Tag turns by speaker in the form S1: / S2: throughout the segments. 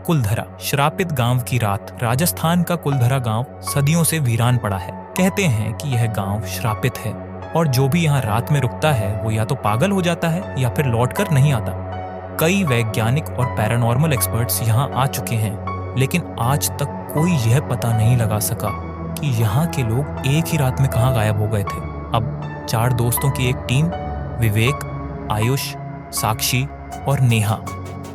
S1: कुलधरा, श्रापित गांव की रात। राजस्थान का कुलधरा गांव सदियों से वीरान पड़ा है। कहते हैं कि यह गांव श्रापित है और जो भी यहाँ रात में रुकता है वो या तो पागल हो जाता है या फिर लौटकर नहीं आता। कई वैज्ञानिक और पैरानॉर्मल एक्सपर्ट्स यहाँ आ चुके हैं, लेकिन आज तक कोई यह पता नहीं लगा सका कि यहाँ के लोग एक ही रात में कहाँ गायब हो गए थे। अब 4 दोस्तों की एक टीम, विवेक, आयुष, साक्षी और नेहा,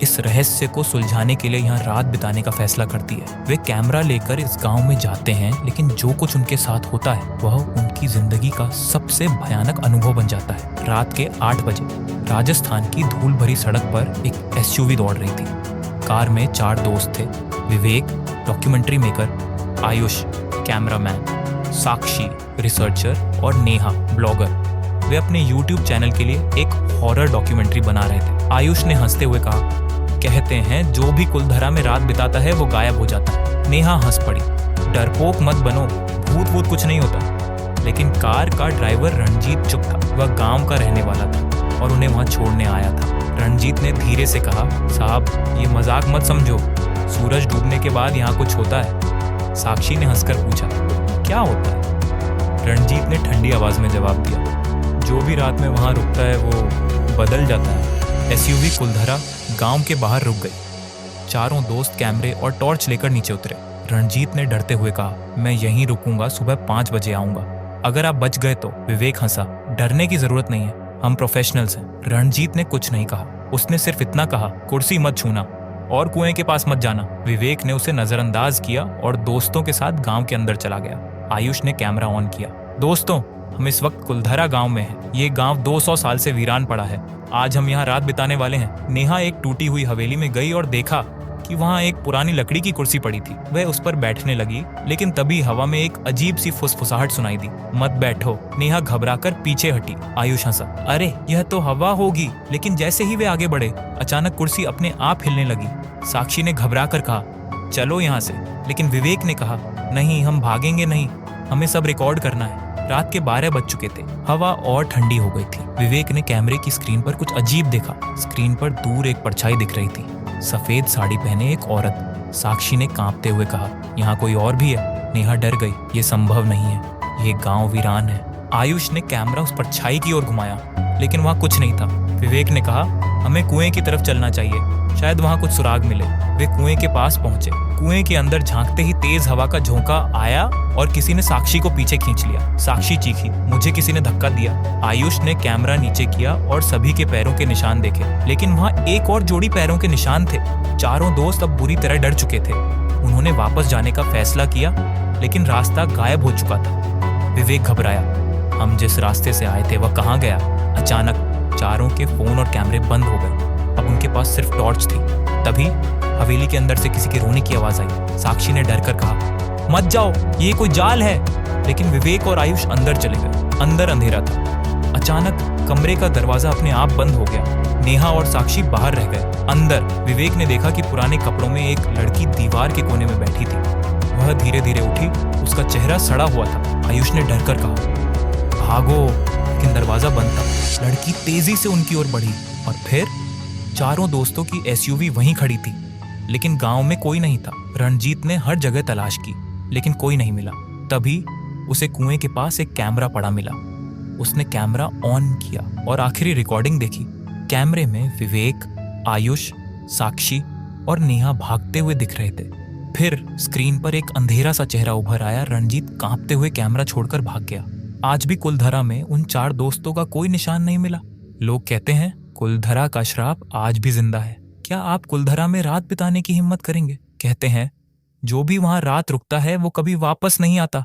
S1: इस रहस्य को सुलझाने के लिए यहाँ रात बिताने का फैसला करती है। वे कैमरा लेकर इस गांव में जाते हैं, लेकिन जो कुछ उनके साथ होता है वह उनकी जिंदगी का सबसे भयानक अनुभव बन जाता है। रात के 8 बजे राजस्थान की धूल भरी सड़क पर एक एसयूवी दौड़ रही थी। कार में 4 दोस्त थे, विवेक डॉक्यूमेंट्री मेकर, आयुष कैमरामैन, साक्षी रिसर्चर और नेहा ब्लॉगर। वे अपने YouTube चैनल के लिए एक हॉरर डॉक्यूमेंट्री बना रहे थे। आयुष ने हंसते हुए कहा, कहते हैं जो भी कुलधरा में रात बिताता है वो गायब हो जाता है। नेहा हंस पड़ी, डरपोक मत बनो, भूत वूत कुछ नहीं होता। लेकिन कार का ड्राइवर रणजीत चुप था। वह गांव का रहने वाला था और उन्हें वहां छोड़ने आया था। रणजीत ने धीरे से कहा, साहब ये मजाक मत समझो, सूरज डूबने के बाद यहाँ कुछ होता है। साक्षी ने हंसकर पूछा, क्या होता है? रणजीत ने ठंडी आवाज में जवाब दिया, जो भी रात में वहां रुकता है वो बदल जाता है। एसयूवी कुलधरा गांव के बाहर रुक गई। चारों दोस्त कैमरे और टॉर्च लेकर नीचे उतरे। रणजीत ने डरते हुए कहा, मैं यहीं रुकूंगा, सुबह 5 बजे आऊंगा, अगर आप बच गए तो। विवेक हंसा, डरने की जरूरत नहीं है, हम प्रोफेशनल्स हैं। रणजीत ने कुछ नहीं कहा, उसने सिर्फ इतना कहा, कुर्सी मत छूना और कुएं के पास मत जाना। विवेक ने उसे नजरअंदाज किया और दोस्तों के साथ गांव के अंदर चला गया। आयुष ने कैमरा ऑन किया, दोस्तों हम इस वक्त कुलधरा गांव में हैं। ये गांव 200 साल से वीरान पड़ा है। आज हम यहाँ रात बिताने वाले हैं। नेहा एक टूटी हुई हवेली में गई और देखा कि वहाँ एक पुरानी लकड़ी की कुर्सी पड़ी थी। वह उस पर बैठने लगी, लेकिन तभी हवा में एक अजीब सी फुसफुसाहट सुनाई दी। मत बैठो। नेहा घबराकर पीछे हटी। आयुष हंसा, अरे यह तो हवा होगी। लेकिन जैसे ही वे आगे बढ़े, अचानक कुर्सी अपने आप हिलने लगी। साक्षी ने घबराकर कहा, चलो यहाँ से। लेकिन विवेक ने कहा, नहीं, हम भागेंगे नहीं, हमें सब रिकॉर्ड करना है। रात के 12 बज चुके थे, हवा और ठंडी हो गई थी। विवेक ने कैमरे की स्क्रीन पर कुछ अजीब देखा। स्क्रीन पर दूर एक परछाई दिख रही थी, सफेद साड़ी पहने एक औरत। साक्षी ने कांपते हुए कहा, यहाँ कोई और भी है? नेहा डर गई, ये संभव नहीं है, ये गांव वीरान है। आयुष ने कैमरा उस परछाई की ओर घुमाया, लेकिन वहां कुछ नहीं था। विवेक ने कहा, हमें कुएं की तरफ चलना चाहिए, शायद वहां कुछ सुराग मिले। वे कुएं के पास पहुंचे। कुएं के अंदर झांकते ही तेज हवा का झोंका आया और किसी ने साक्षी को पीछे खींच लिया। साक्षी चीखी, मुझे किसी ने धक्का दिया। आयुष ने कैमरा नीचे किया और सभी के पैरों के निशान देखे, लेकिन वहां एक और जोड़ी पैरों के निशान थे। चारों दोस्त अब बुरी तरह डर चुके थे। उन्होंने वापस जाने का फैसला किया, लेकिन रास्ता गायब हो चुका था। विवेक घबराया, हम जिस रास्ते से आए थे वह कहाँ गया? अचानक चारों के फोन और कैमरे बंद हो गए। अब उनके पास सिर्फ टॉर्च थी। तभी हवेली के अंदर से किसी के रोने की आवाज आई। साक्षी ने डरकर कहा, मत जाओ, ये कोई जाल है। लेकिन विवेक और आयुष अंदर चले गए। अंदर अंधेरा था। अचानक कमरे का दरवाजा अपने आप बंद हो गया। नेहा और साक्षी बाहर रह गए। अंदर विवेक ने देखा कि पुराने कपड़ों में एक लड़की दीवार के कोने में बैठी थी। वह धीरे धीरे उठी, उसका चेहरा सड़ा हुआ था। आयुष ने डरकर कहा, भागो, लेकिन दरवाजा बंद था। लड़की तेजी से उनकी ओर बढ़ी और फिर चारों दोस्तों की एसयूवी वहीं खड़ी थी, लेकिन गांव में कोई नहीं था। रणजीत ने हर जगह तलाश की, लेकिन कोई नहीं मिला। तभी उसे कुएं के पास एक कैमरा पड़ा मिला। उसने कैमरा ऑन किया और आखिरी रिकॉर्डिंग देखी। कैमरे में विवेक, आयुष, साक्षी और नेहा भागते हुए दिख रहे थे। फिर स्क्रीन पर एक अंधेरा सा चेहरा उभर आया। रणजीत कांपते हुए कैमरा छोड़कर भाग गया। आज भी कुलधरा में उन 4 दोस्तों का कोई निशान नहीं मिला। लोग कहते हैं कुलधरा का श्राप आज भी जिंदा है। क्या आप कुलधरा में रात बिताने की हिम्मत करेंगे? कहते हैं जो भी वहां रात रुकता है वो कभी वापस नहीं आता।